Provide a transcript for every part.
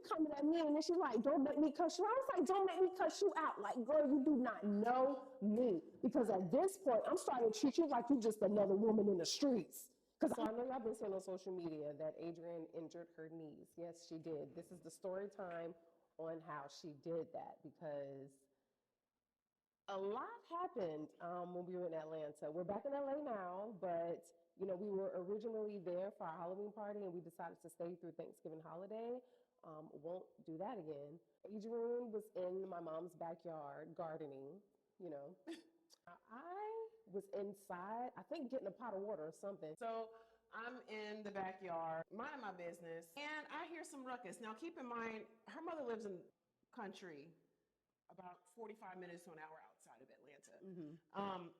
coming at me, and then she's like, don't make me cuss you out. I was like, don't make me cuss you out. Like, girl, you do not know me. Because at this point, I'm starting to treat you like you just another woman in the streets. So I know y'all been seeing on social media that Adrian injured her knees. Yes, she did. This is the story time on how she did that, because a lot happened when we were in Atlanta. We're back in LA now, but we were originally there for our Halloween party, and we decided to stay through Thanksgiving holiday. Won't do that again. Adrian was in my mom's backyard gardening, I was inside, I think getting a pot of water or something. So I'm in the backyard, minding my business, and I hear some ruckus. Now, keep in mind, her mother lives in the country, about 45 minutes to an hour outside of Atlanta,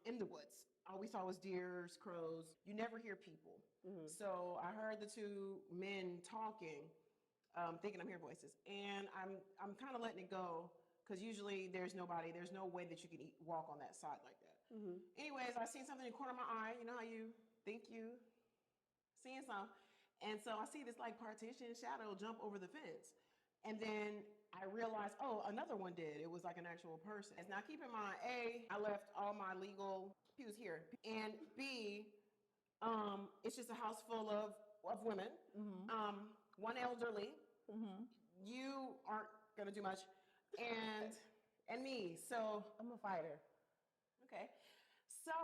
in the woods. All we saw was deers, crows. You never hear people. So I heard the two men talking, thinking I'm hearing voices, and I'm kind of letting it go, because usually there's nobody. There's no way that you can walk on that side like that. Anyways, I seen something in the corner of my eye. You know how you think you seeing something, and so I see this like partition shadow jump over the fence. And then I realized, oh, another one did. It was like an actual person. Now, keep in mind, A, I left all my legal pews here. And B, it's just a house full of women. One elderly. You aren't going to do much. And me. So I'm a fighter. Okay. So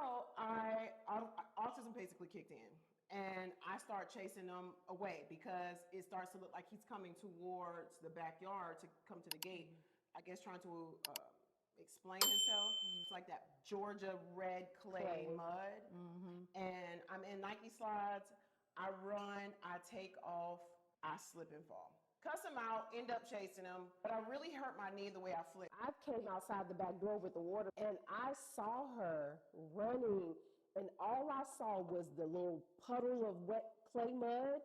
autism basically kicked in. And I start chasing them away, because it starts to look like he's coming towards the backyard to come to the gate, I guess trying to explain himself. It's like that Georgia red clay mud. And I'm in Nike slides. I run, I take off, I slip and fall. Cuss him out, end up chasing him, but I really hurt my knee the way I flipped. I came outside the back door with the water, and I saw her running, and all I saw was the little puddle of wet clay mud,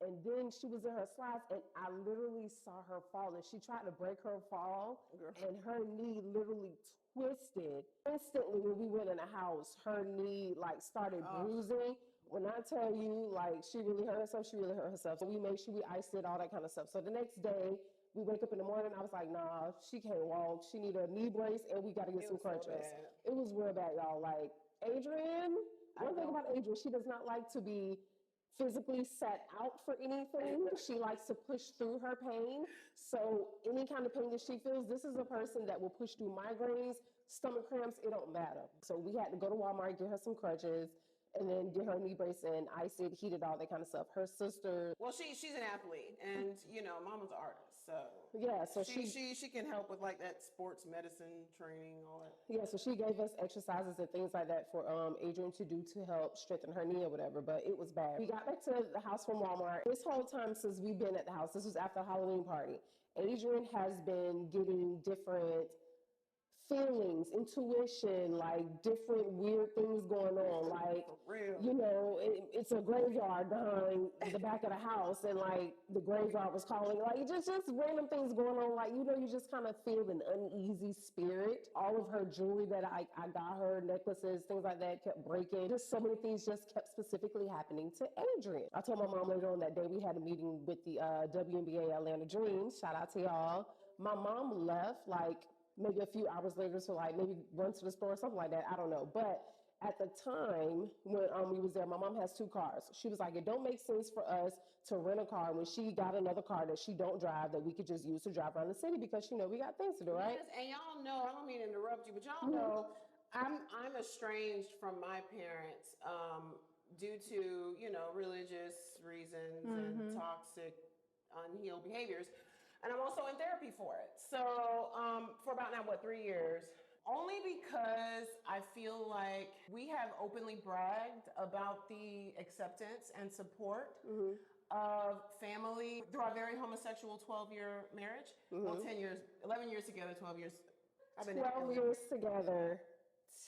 and then she was in her slides, and I literally saw her fall, and she tried to break her fall, and her knee literally twisted. Instantly, when we went in the house, her knee started bruising. When I tell you, she really hurt herself, she really hurt herself. So we made sure we iced it, all that kind of stuff. So the next day, we wake up in the morning, I was like, nah, she can't walk. She need a knee brace, and we got to get some crutches. It was real bad, y'all. Adrian, one thing about Adrian, she does not like to be physically set out for anything. She likes to push through her pain. So any kind of pain that she feels, this is a person that will push through migraines, stomach cramps, it don't matter. So we had to go to Walmart, get her some crutches, and then get her knee brace and ice it, heat it, all that kind of stuff. Her sister... Well, she's an athlete, and, mama's an artist, so... Yeah, so she can help with, that sports medicine training, all that. Yeah, so she gave us exercises and things like that for Adrian to do to help strengthen her knee or whatever, but it was bad. We got back to the house from Walmart. This whole time since we've been at the house, this was after the Halloween party, Adrian has been getting different feelings, intuition, different weird things going on. It's a graveyard behind the back of the house, and the graveyard was calling, just random things going on. You just kind of feel an uneasy spirit. All of her jewelry that I got her, necklaces, things like that, kept breaking. Just so many things just kept specifically happening to Adrian. I told my mom later on that day, we had a meeting with the WNBA Atlanta Dreams. Shout out to y'all. My mom left maybe a few hours later to maybe run to the store or something like that. I don't know. But at the time when we was there, my mom has 2 cars. She was like, it don't make sense for us to rent a car when she got another car that she don't drive that we could just use to drive around the city, because we got things to do, right? Yes, and y'all know, I don't mean to interrupt you, but y'all know I'm estranged from my parents due to, religious reasons and toxic, unhealed behaviors. And I'm also in therapy for it. So for about now, 3 years? Only because I feel like we have openly bragged about the acceptance and support of family through our very homosexual 12-year marriage. Well, 10 years, 11 years together, 12 years. 12 years together,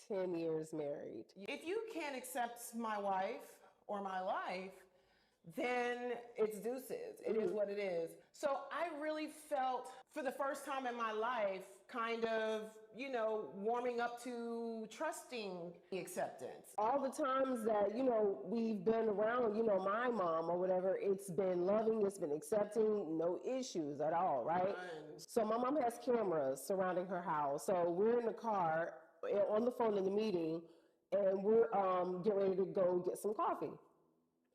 10 years married. If you can't accept my wife or my life, then it's deuces. It is what it is. So I really felt for the first time in my life, kind of, warming up to trusting the acceptance. All the times that, we've been around, my mom or whatever, it's been loving, it's been accepting, no issues at all, right? So my mom has cameras surrounding her house. So we're in the car on the phone in the meeting, and we're getting ready to go get some coffee.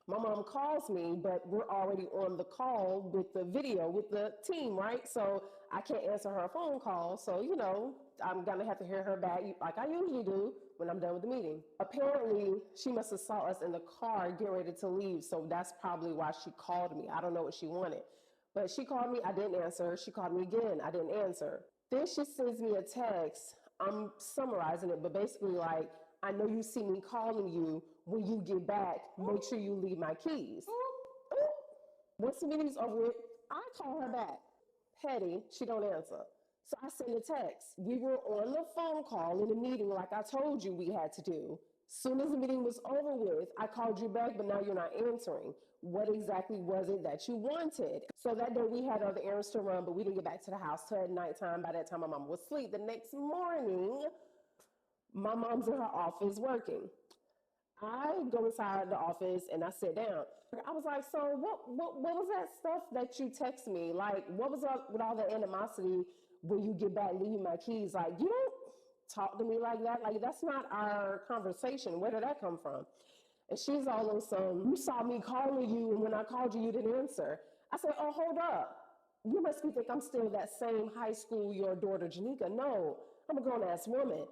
My mom calls me, but we're already on the call with the video with the team, right? So I can't answer her phone call. So, I'm going to have to hear her back like I usually do when I'm done with the meeting. Apparently, she must have saw us in the car getting ready to leave. So that's probably why she called me. I don't know what she wanted. But she called me. I didn't answer. She called me again. I didn't answer. Then she sends me a text. I'm summarizing it, but basically like, I know you see me calling you. When you get back, make sure you leave my keys. Once the meeting's over with, I call her back. Petty, she don't answer. So I send a text. We were on the phone call in the meeting like I told you we had to do. Soon as the meeting was over with, I called you back, but now you're not answering. What exactly was it that you wanted? So that day we had other errands to run, but we didn't get back to the house till at nighttime. By that time, my mom was asleep. The next morning, my mom's in her office working. I go inside the office and I sit down. I was like, so what was that stuff that you text me? Like, what was up with all the animosity when you get back, leave my keys? Like, you don't talk to me like that. Like, that's not our conversation. Where did that come from? And she's all on some, you saw me calling you, and when I called you, you didn't answer. I said, oh, hold up. You must be think I'm still that same high school, your daughter, Janika. No, I'm a grown-ass woman.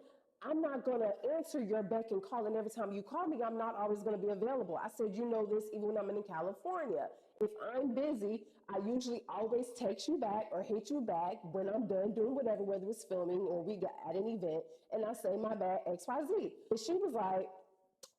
I'm not going to answer your beck and call, and every time you call me, I'm not always going to be available. I said, you know this even when I'm in California. If I'm busy, I usually always text you back or hit you back when I'm done doing whatever, whether it's filming or we got at an event, and I say, my bad, XYZ. And she was like,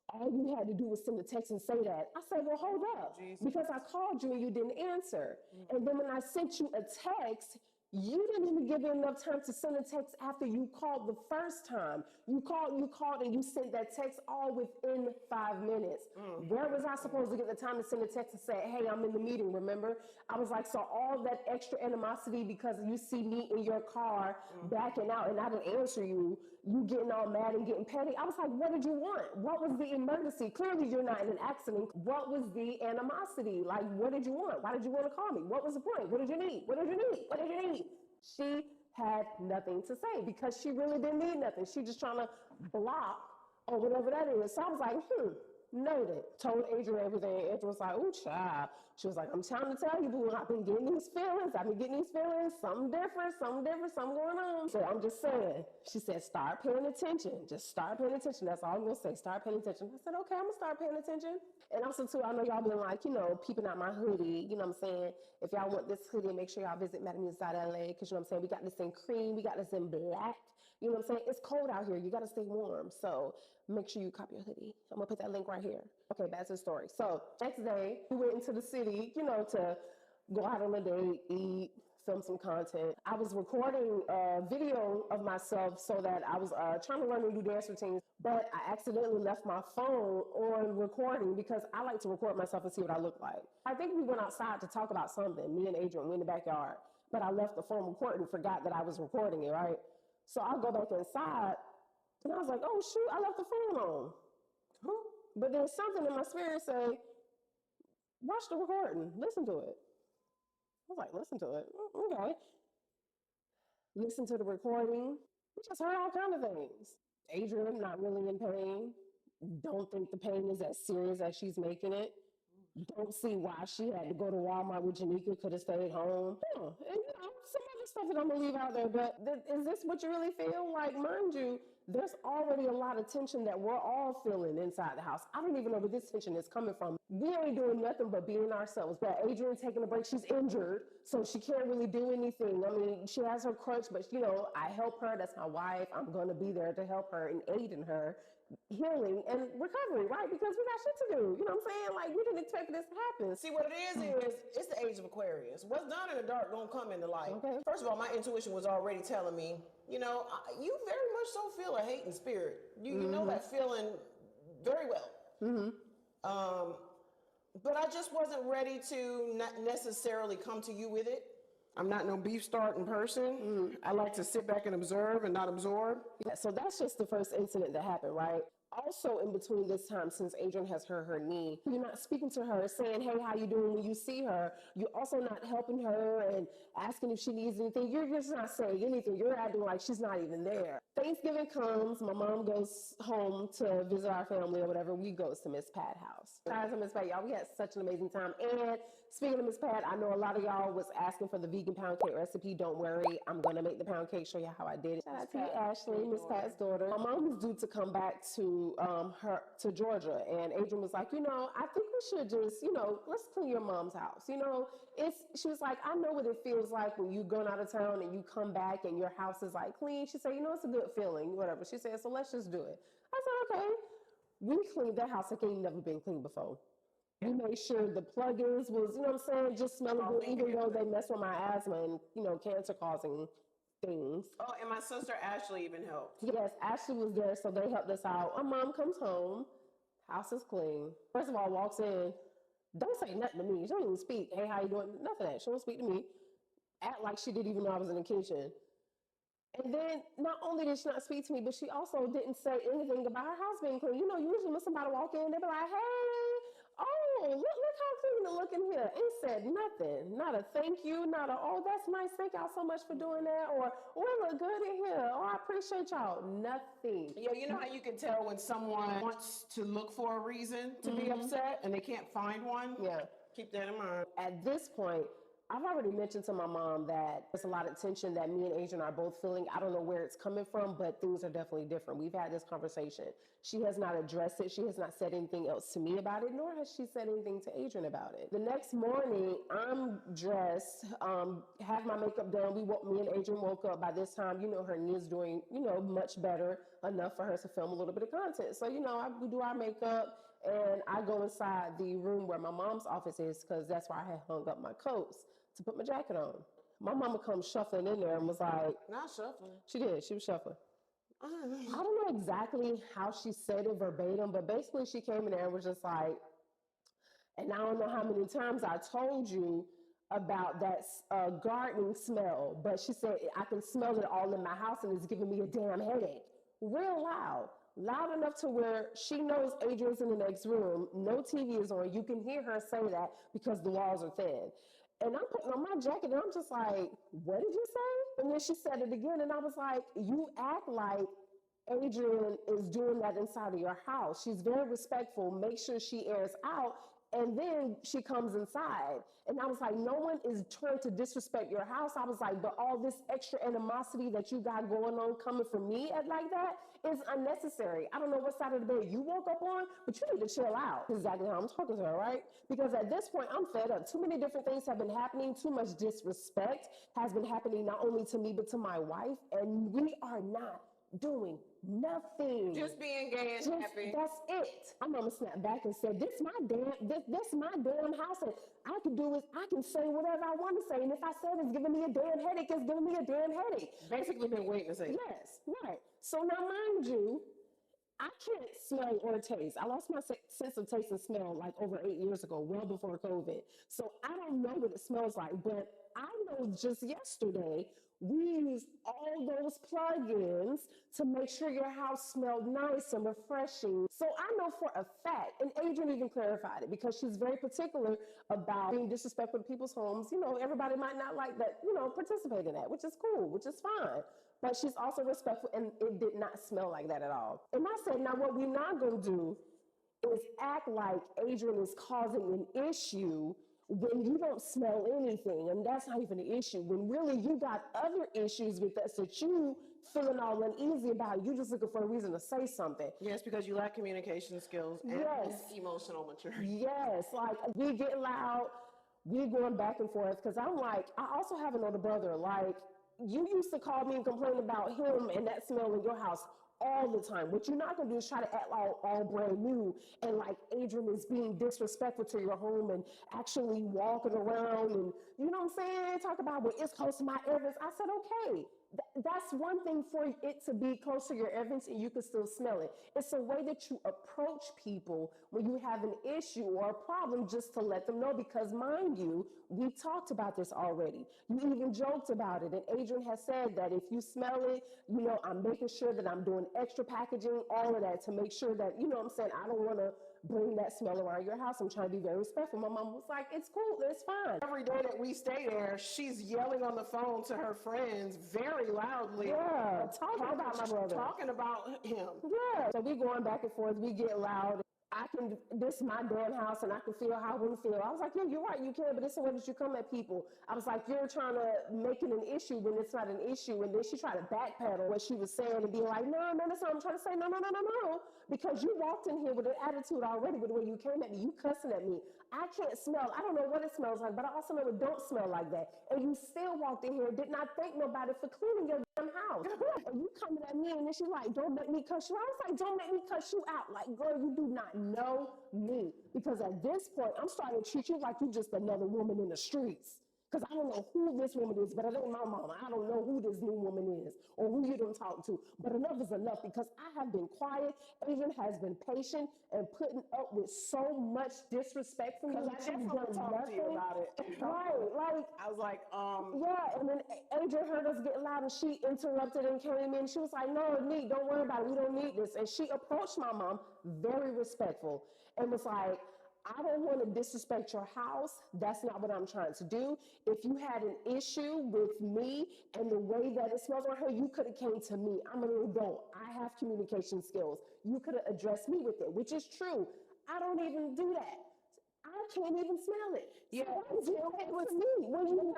all you had to do was send a text and say that. I said, well, hold up, because I called you and you didn't answer. And then when I sent you a text, you didn't even give me enough time to send a text after you called the first time. You called, and you sent that text all within 5 minutes. Where was I supposed to get the time to send a text and say, hey, I'm in the meeting, remember? I was like, so all that extra animosity because you see me in your car backing out and I didn't answer you, you getting all mad and getting petty. I was like, what did you want? What was the emergency? Clearly you're not in an accident. What was the animosity? Like, what did you want? Why did you want to call me? What was the point? What did you need? What did you need? What did you need? She had nothing to say because she really didn't need nothing. She just trying to block or whatever that is. So I was like, noted. Told Adrian everything. Adrian was like, ooh, child. She was like, I'm trying to tell you, boo, I've been getting these feelings. Something different, something going on. So I'm just saying. She said, start paying attention. Just start paying attention. That's all I'm going to say. Start paying attention. I said, okay, I'm going to start paying attention. And also, too, I know y'all been like, peeping out my hoodie. You know what I'm saying? If y'all want this hoodie, make sure y'all visit Madam Inside LA. Because, you know what I'm saying? We got this in cream. We got this in black. You know what I'm saying? It's cold out here. You got to stay warm. So make sure you cop your hoodie. I'm going to put that link right here. Okay, back to the story. So next day, we went into the city, to go out on a date, eat, film some content. I was recording a video of myself so that I was trying to learn a new dance routine, but I accidentally left my phone on recording because I like to record myself and see what I look like. I think we went outside to talk about something, me and Adrian, we in the backyard, but I left the phone recording and forgot that I was recording it, right? So I go back inside, and I was like, oh, shoot, I left the phone on. But then something in my spirit say, watch the recording, listen to it. I was like, listen to it? Okay. Listen to the recording. We just heard all kinds of things. Adrian, not really in pain. Don't think the pain is as serious as she's making it. Don't see why she had to go to Walmart with Janika, could have stayed home. And some other stuff that I'm going to leave out there. But is this what you really feel? Like, mind you, there's already a lot of tension that we're all feeling inside the house. I don't even know where this tension is coming from. We ain't doing nothing but being ourselves. But Adrian taking a break, she's injured, so she can't really do anything. I mean, she has her crutch, but, I help her. That's my wife. I'm going to be there to help her and aid in her healing and recovery, right? Because we got shit to do. You know what I'm saying? Like, we didn't expect this to happen. See, what it is it's the age of Aquarius. What's done in the dark don't come in the light. Okay. First of all, my intuition was already telling me, you very much so feel a hating spirit. You know that feeling very well. But I just wasn't ready to not necessarily come to you with it. I'm not no beef starting person. I like to sit back and observe and not absorb. Yeah, so that's just the first incident that happened, right? Also, in between this time, since Adrian has hurt her knee, you're not speaking to her, saying, hey, how you doing when you see her. You're also not helping her and asking if she needs anything. You're just not saying anything. You're acting like she's not even there. Thanksgiving comes, my mom goes home to visit our family or whatever. We go to Miss Pat's house. Guys, Miss Pat, y'all, we had such an amazing time. And speaking of Miss Pat, I know a lot of y'all was asking for the vegan pound cake recipe. Don't worry, I'm gonna make the pound cake, show you how I did it. Shout out to you, Ashley, Miss Pat's daughter. My mom was due to come back to Georgia, and Adrian was like, I think we should just, let's clean your mom's house. She was like, I know what it feels like when you going out of town and you come back and your house is like clean. She said, it's a good feeling, whatever. She said, so let's just do it. I said, okay. We cleaned that house like it ain't never been cleaned before. We made sure the plugins was, just smelling good, even though they mess with my asthma and, cancer causing things. Oh, and my sister Ashley even helped. Yes, Ashley was there, so they helped us out. My mom comes home, house is clean. First of all, walks in, don't say nothing to me. She don't even speak. Hey, how you doing? Nothing of that. She don't speak to me. Act like she didn't even know I was in the kitchen. And then not only did she not speak to me, but she also didn't say anything about her house being clean. Usually when somebody walk in, they be like, hey, oh, look how clean it look in here. Ain't said nothing. Not a thank you, not a, oh, that's nice. Thank y'all so much for doing that. Or, oh, it look good in here. Oh, I appreciate y'all. Nothing. Yeah, you know how you can tell when someone wants to look for a reason to be upset and they can't find one? Yeah. Keep that in mind. At this point, I've already mentioned to my mom that there's a lot of tension that me and Adrian are both feeling. I don't know where it's coming from, but things are definitely different. We've had this conversation. She has not addressed it. She has not said anything else to me about it, nor has she said anything to Adrian about it. The next morning, I'm dressed, have my makeup done. Me and Adrian woke up. By this time, her knee is doing, much better, enough for her to film a little bit of content. So, we do our makeup. And I go inside the room where my mom's office is, because that's where I had hung up my coats to put my jacket on. My mama comes shuffling in there and was like... Not shuffling. She did. She was shuffling. I don't know exactly how she said it verbatim, but basically she came in there and was just like... And I don't know how many times I told you about that gardening smell, but she said, I can smell it all in my house and it's giving me a damn headache. Real loud. Loud enough to where she knows Adrian's in the next room, no TV is on, you can hear her say that because the walls are thin. And I'm putting on my jacket and I'm just like, what did you say? And then she said it again and I was like, you act like Adrian is doing that inside of your house. She's very respectful, make sure she airs out, and then she comes inside. And I was like, no one is trying to disrespect your house. I was like, but all this extra animosity that you got going on coming from me like that is unnecessary. I don't know what side of the bed you woke up on, but you need to chill out. Exactly how I'm talking to her, right? Because at this point, I'm fed up. Too many different things have been happening. Too much disrespect has been happening, not only to me, but to my wife. And we are not doing nothing. Just being gay and happy. That's it. My mama snapped back and said, this my damn house, and I can say whatever I want to say, and if I said it's giving me a damn headache, it's giving me a damn headache. Basically been waiting to say. Yes, right. So now mind you, I can't smell or taste. I lost my sense of taste and smell like over 8 years ago, well before COVID. So I don't know what it smells like, but I know just yesterday, we used all those plugins to make sure your house smelled nice and refreshing. So I know for a fact, and Adrian even clarified it, because she's very particular about being disrespectful to people's homes. Everybody might not like that, participate in that, which is cool, which is fine. But she's also respectful, and it did not smell like that at all. And I said, now what we're not going to do is act like Adrian is causing an issue when you don't smell anything, and that's not even an issue, when really you got other issues with us that you feeling all uneasy about. You just looking for a reason to say something. Yes, because you lack communication skills and emotional maturity. Yes, like we get loud, we going back and forth, because I'm like, I also have an older brother, like, you used to call me and complain about him and that smell in your house all the time. What you're not going to do is try to act all brand new and like Adrian is being disrespectful to your home and actually walking around and, you know what I'm saying? Talk about, well, it's close to my evidence. I said, okay. That's one thing for it to be close to your evidence and you can still smell it. It's a way that you approach people when you have an issue or a problem just to let them know because mind you, we talked about this already. You even joked about it and Adrian has said that if you smell it, you know, I'm making sure that I'm doing extra packaging, all of that to make sure that, you know what I'm saying, I don't want to bring that smell around your house. I'm trying to be very respectful. My mom was like, it's cool, it's fine. Every day that we stay there, she's yelling on the phone to her friends very loudly. Yeah, talking about my brother. Talking about him. Yeah. So we going back and forth, we get loud. This is my damn house and I can feel how I want to feel. I was like, yeah, you're right, you can, but it's the way that you come at people. I was like, you're trying to make it an issue when it's not an issue. And then she tried to backpedal what she was saying and be like, no, that's not what I'm trying to say. No. Because you walked in here with an attitude already with the way you came at me. You cussing at me. I can't smell. I don't know what it smells like, but I also know it don't smell like that. And you still walked in here and did not thank nobody for cleaning your damn house. And you coming at me and then she's like, don't make me cuss you out. I was like, don't make me cuss you out. Like, girl, you do not know me. Because at this point, I'm starting to treat you like you're just another woman in the streets. Because I don't know who this woman is, but it ain't my mama. I don't know who this new woman is or who you don't talk to. But enough is enough because I have been quiet. Adrian has been patient and putting up with so much disrespect from me. I definitely talked to you about it. Right, like. I was like, Yeah, and then Adrian heard us get loud and she interrupted and came in. She was like, no, Neat, don't worry about it. We don't need this. And she approached my mom, very respectful, and was like, I don't want to disrespect your house. That's not what I'm trying to do. If you had an issue with me and the way that it smells on her, you could have came to me. I'm an adult. I have communication skills. You could have addressed me with it, which is true. I don't even do that. I can't even smell it. Yeah, so it was me. When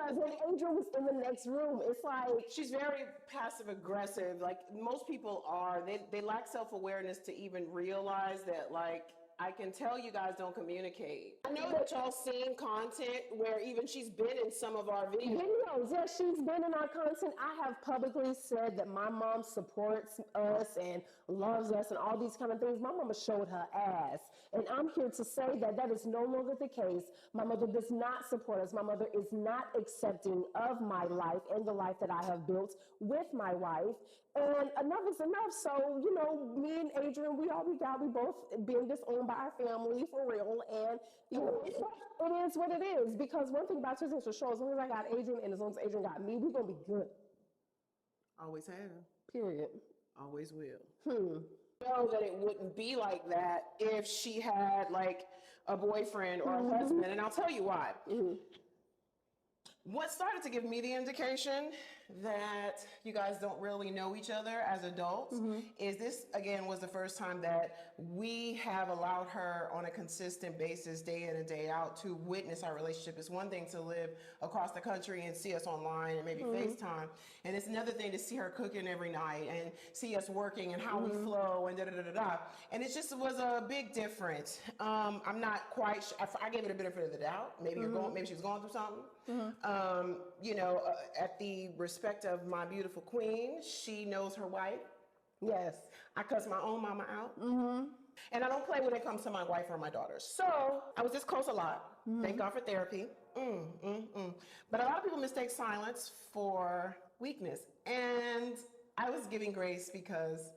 Adrian was in the next room, it's like she's very passive aggressive. Like most people are. They lack self-awareness to even realize that, like, I can tell you guys don't communicate. I know that y'all seen content where even she's been in some of our videos. Yeah, she's been in our content. I have publicly said that my mom supports us and loves us and all these kind of things. My mama showed her ass. And I'm here to say that that is no longer the case. My mother does not support us. My mother is not accepting of my life and the life that I have built with my wife. And enough is enough. So, you know, me and Adrian, we both been disowned by our family for real. And, you know, it is what it is. Because one thing about Twisted for sure, as long as I got Adrian and as long as Adrian got me, we're going to be good. Always have. Period. Always will. Know that it wouldn't be like that if she had like a boyfriend or a husband. And I'll tell you why. What started to give me the indication that you guys don't really know each other as adults is this, again, was the first time that we have allowed her on a consistent basis, day in and day out, to witness our relationship. It's one thing to live across the country and see us online and maybe FaceTime. And it's another thing to see her cooking every night and see us working and how we flow and da-da-da-da-da. And it just was a big difference. I'm not quite sure. I gave it a benefit of the doubt. Maybe maybe she was going through something. You know, at the respect of my beautiful queen, she knows her wife. Yes. I cuss my own mama out. And I don't play when it comes to my wife or my daughters. So I was this close a lot. Thank God for therapy. But a lot of people mistake silence for weakness. And I was giving grace because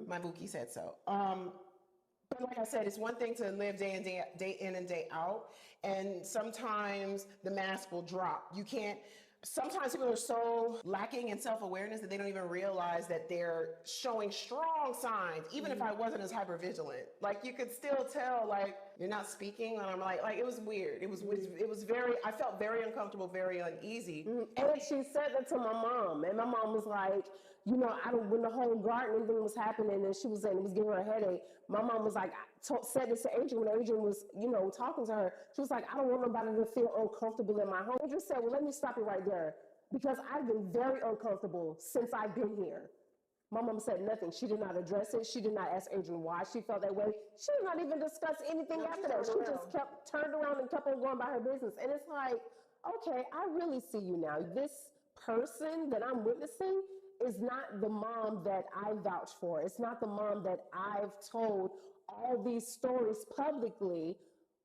my bookie said so. But like I said, it's one thing to live day in and day out. And sometimes the mask will drop. You can't. Sometimes people are so lacking in self-awareness that they don't even realize that they're showing strong signs, even if I wasn't as hypervigilant. Like, you could still tell, like, you're not speaking, and I'm like it was weird. It was very, I felt very uncomfortable, very uneasy. And she said that to my mom, and my mom was like, you know, when the whole gardening thing was happening and she was saying it was giving her a headache, my mom was like, said this to Adrian when Adrian was, you know, talking to her. She was like, I don't want nobody to feel uncomfortable in my home. Adrian said, well, let me stop you right there because I've been very uncomfortable since I've been here. My mom said nothing. She did not address it. She did not ask Adrian why she felt that way. She did not even discuss anything after that. She just turned around and kept on going by her business. And it's like, okay, I really see you now. This person that I'm witnessing is not the mom that I vouch for. It's not the mom that I've told all these stories publicly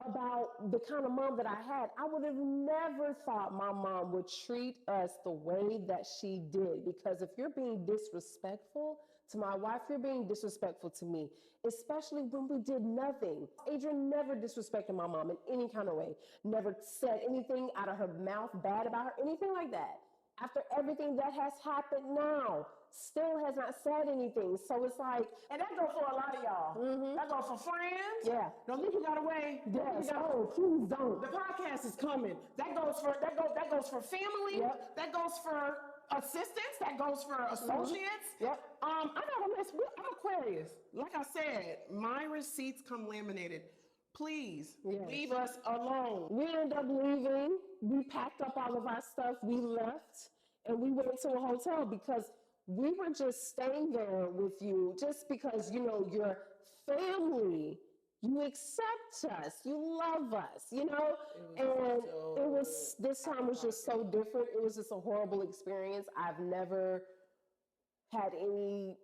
about the kind of mom that I had. I would have never thought my mom would treat us the way that she did. Because if you're being disrespectful to my wife, you're being disrespectful to me, especially when we did nothing. Adrian never disrespected my mom in any kind of way, never said anything out of her mouth bad about her, anything like that. After everything that has happened now, still has not said anything. So it's like, and that goes for a lot of y'all. That goes for friends. yeah. Don't think you got away. Yes. Oh, please don't. The podcast is coming. That goes for family. Yep. That goes for assistants. That goes for associates. Yep. I got a list. I'm Aquarius. Like I said, my receipts come laminated. Please leave us alone. We ended up leaving. We packed up all of our stuff. We left and we went to a hotel because we were just staying there with you just because, you know, you're family. You accept us. You love us, you know? This time was just so different. It was just a horrible experience. I've never had any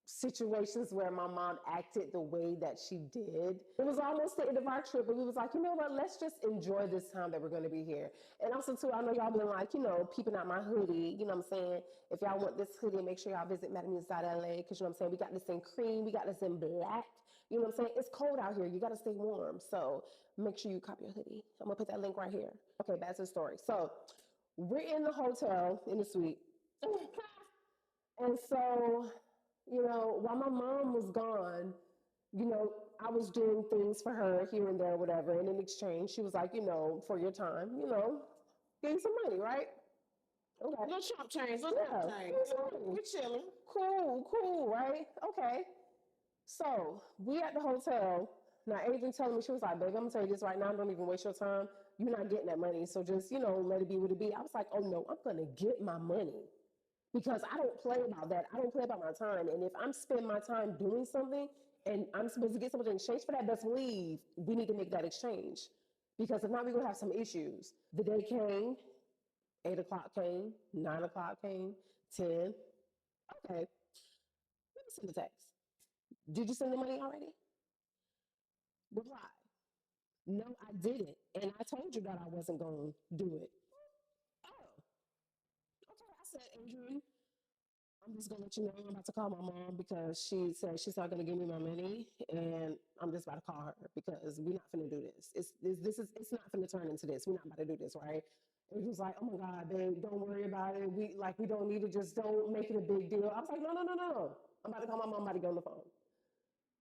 situations where my mom acted the way that she did. It was almost the end of our trip, and we was like, you know what, let's just enjoy this time that we're going to be here. And also, too, I know y'all been like, you know, peeping out my hoodie, you know what I'm saying? If y'all want this hoodie, make sure y'all visit MadameMuse.LA, because you know what I'm saying, we got this in cream, we got this in black, you know what I'm saying? It's cold out here, you got to stay warm, so make sure you cop your hoodie. I'm going to put that link right here. Okay, back to the story. So, we're in the hotel, in the suite, and so, you know, while my mom was gone, you know, I was doing things for her here and there, whatever. And in exchange, she was like, you know, for your time, you know, give you some money, right? Okay. Little chump change, little chump change. We're chilling. Cool, right? Okay. So we at the hotel. Now, Adrian telling me, she was like, baby, I'm going to tell you this right now. Don't even waste your time. You're not getting that money. So just, you know, let it be what it be. I was like, oh, no, I'm going to get my money. Because I don't play about that. I don't play about my time. And if I'm spending my time doing something and I'm supposed to get something in exchange for that, best believe we need to make that exchange. Because if not, we're going to have some issues. The day came, 8 o'clock came, 9 o'clock came, 10. Okay, let me send the text. Did you send the money already? Reply. No, I didn't. And I told you that I wasn't going to do it. Okay, I said, Adrian, I'm just gonna let you know I'm about to call my mom because she said she's not gonna give me my money, and I'm just about to call her because we're not gonna do this. It's not gonna turn into this. We're not about to do this, right? And he was like, oh my God, babe, don't worry about it. We don't need to, just don't make it a big deal. I was like, no. I'm about to call my mom, I'm about to get on the phone.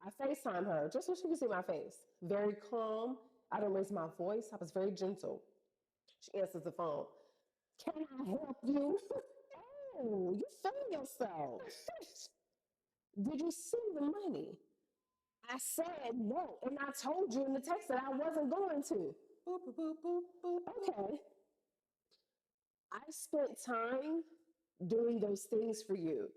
I FaceTime her just so she could see my face. Very calm. I didn't raise my voice. I was very gentle. She answers the phone. Can I help you? Oh, you feel yourself. Did you see the money? I said no, and I told you in the text that I wasn't going to. Boop, boop, boop, boop, boop. Okay. I spent time doing those things for you.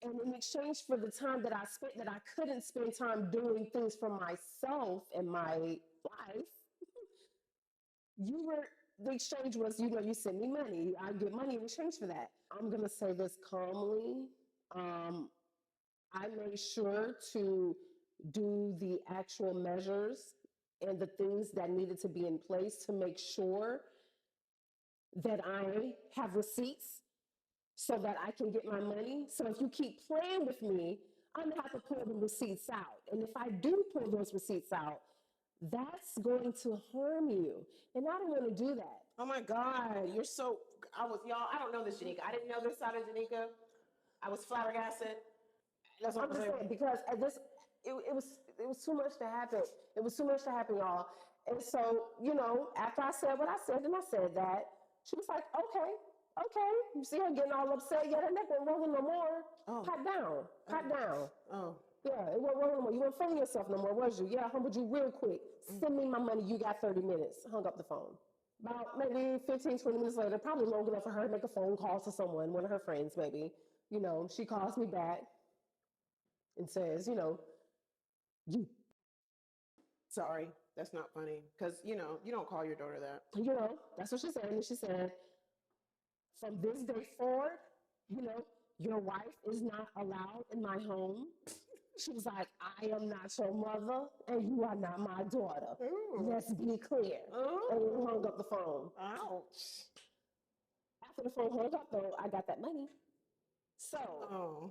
And in exchange for the time that I spent, that I couldn't spend time doing things for myself and my life, the exchange was, you know, you send me money. I get money in exchange for that. I'm going to say this calmly. I made sure to do the actual measures and the things that needed to be in place to make sure that I have receipts so that I can get my money. So if you keep playing with me, I'm going to have to pull the receipts out. And if I do pull those receipts out, that's going to harm you. And I don't want to do that. Oh my God, I don't know this, Janika. I didn't know this side of Janika. I was flabbergasted. That's what I'm saying, because it was too much to happen. It was too much to happen, y'all. And so, you know, after I said what I said, and I said that, she was like, okay. You see her getting all upset. Yeah, that neck wasn't rolling no more. Oh. Pat down. Oh. Yeah, it wasn't rolling no more. You weren't feeling yourself no more, was you? Yeah, I humbled you real quick. Send me my money. You got 30 minutes. Hung up the phone. About maybe 15, 20 minutes later, probably long enough for her to make a phone call to someone, one of her friends maybe. You know, she calls me back and says, you know, sorry, that's not funny. Because, you know, you don't call your daughter that. You know, that's what she said. And she said, from this day forward, you know, your wife is not allowed in my home. She was like, I am not your mother and you are not my daughter. Ooh. Let's be clear. Ooh. And we hung up the phone. Ouch. After the phone hung up, though, I got that money. So, Oh.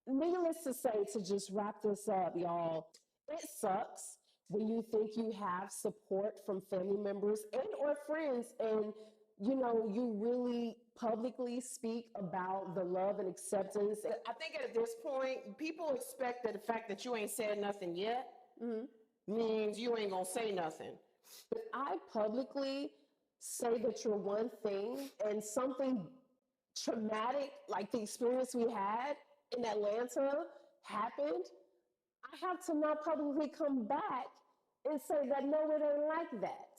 needless to say, to just wrap this up, y'all, it sucks when you think you have support from family members and or friends and you really publicly speak about the love and acceptance. I think at this point, people expect that the fact that you ain't said nothing yet means you ain't gonna say nothing. If I publicly say that you're one thing and something traumatic like the experience we had in Atlanta happened, I have to now publicly come back and say that no, it ain't like that.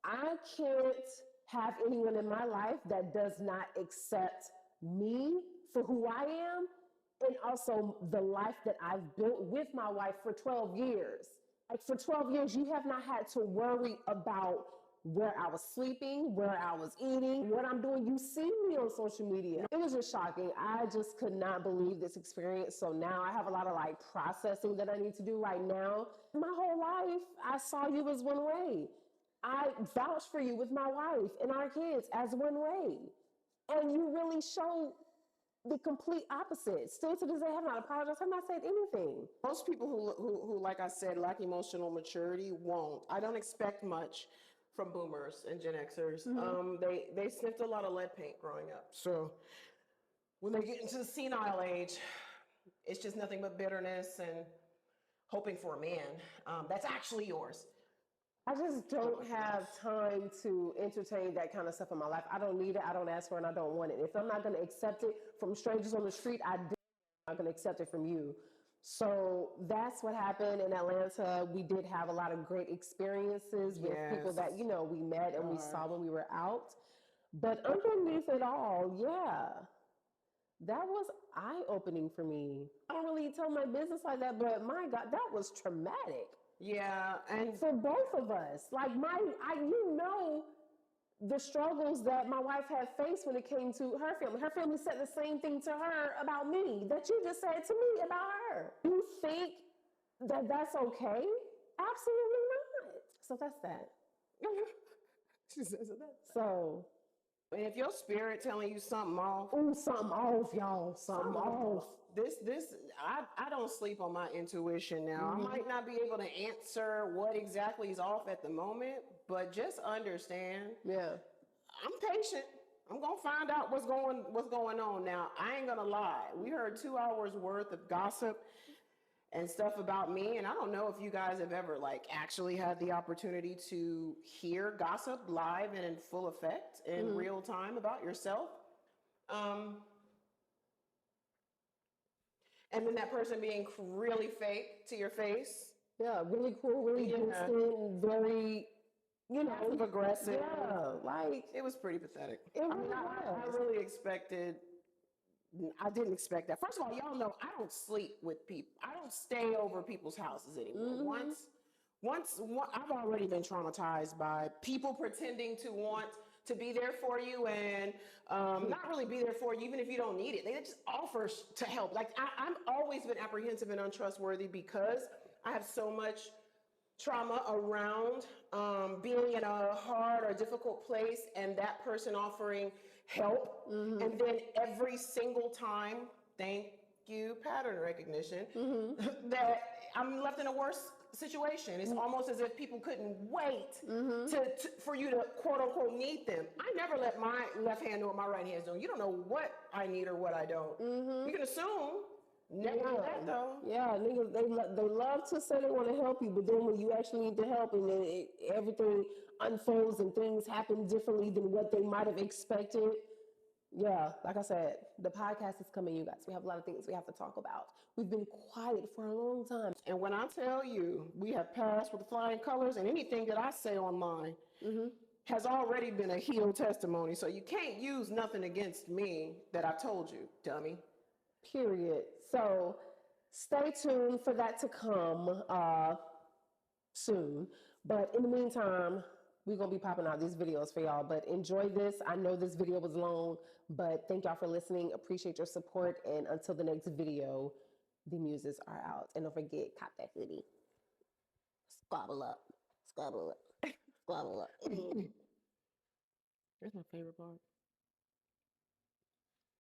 I can't have anyone in my life that does not accept me for who I am and also the life that I've built with my wife for 12 years. Like for 12 years, you have not had to worry about where I was sleeping, where I was eating, what I'm doing. You see me on social media. It was just shocking. I just could not believe this experience. So now I have a lot of like processing that I need to do right now. My whole life, I saw you as one way. I vouched for you with my wife and our kids as one way. And you really showed the complete opposite. Still to this day, I have not apologized. I have not said anything. Most people who, like I said, lack emotional maturity won't. I don't expect much from boomers and Gen Xers. They sniffed a lot of lead paint growing up. So when they get into the senile age, it's just nothing but bitterness and hoping for a man that's actually yours. I just don't have time to entertain that kind of stuff in my life. I don't need it. I don't ask for it. And I don't want it. If I'm not going to accept it from strangers on the street, I'm not going to accept it from you. So that's what happened in Atlanta. We did have a lot of great experiences with people that, we met and we saw when we were out. But underneath it all, yeah, that was eye-opening for me. I don't really tell my business like that, but my God, that was traumatic. Yeah, and for both of us. Like the struggles that my wife had faced when it came to her family. Her family said the same thing to her about me that you just said to me about her. You think that that's okay? Absolutely not. So that's that. she says that. So, and if your spirit telling you something off, something off, y'all, something off. I don't sleep on my intuition now. I might not be able to answer what exactly is off at the moment, but just understand. Yeah. I'm patient. I'm gonna find out what's going on. Now, I ain't gonna lie. We heard 2 hours worth of gossip and stuff about me, and I don't know if you guys have ever like actually had the opportunity to hear gossip live and in full effect in real time about yourself. And then that person being really fake to your face. Yeah, really cool, really distant, very, aggressive. Yeah, like it was pretty pathetic. I really expected. I didn't expect that. First of all, y'all know I don't sleep with people. I don't stay over people's houses anymore. Once I've already been traumatized by people pretending to want to be there for you and not really be there for you, even if you don't need it. They just offer to help. Like I'm always been apprehensive and untrustworthy because I have so much trauma around being in a hard or difficult place and that person offering help. And then every single time, thank you, pattern recognition, that I'm left in a worse situation. It's almost as if people couldn't wait for you to quote unquote need them. I never let my left hand know what my right hand's doing. You don't know what I need or what I don't. You can assume. Never that though. Yeah, niggas, they love to say they want to help you, but then when you actually need the help and then everything unfolds and things happen differently than what they might have expected. Yeah, like I said, the podcast is coming, you guys. We have a lot of things we have to talk about. We've been quiet for a long time. And when I tell you we have passed with flying colors, and anything that I say online has already been a healed testimony. So you can't use nothing against me that I told you, dummy. Period. So stay tuned for that to come soon. But in the meantime, we're going to be popping out these videos for y'all. But enjoy this. I know this video was long, but thank y'all for listening. Appreciate your support. And until the next video, the muses are out. And don't forget, cop that hoodie. Squabble up. Squabble up. Squabble up. That's my favorite part.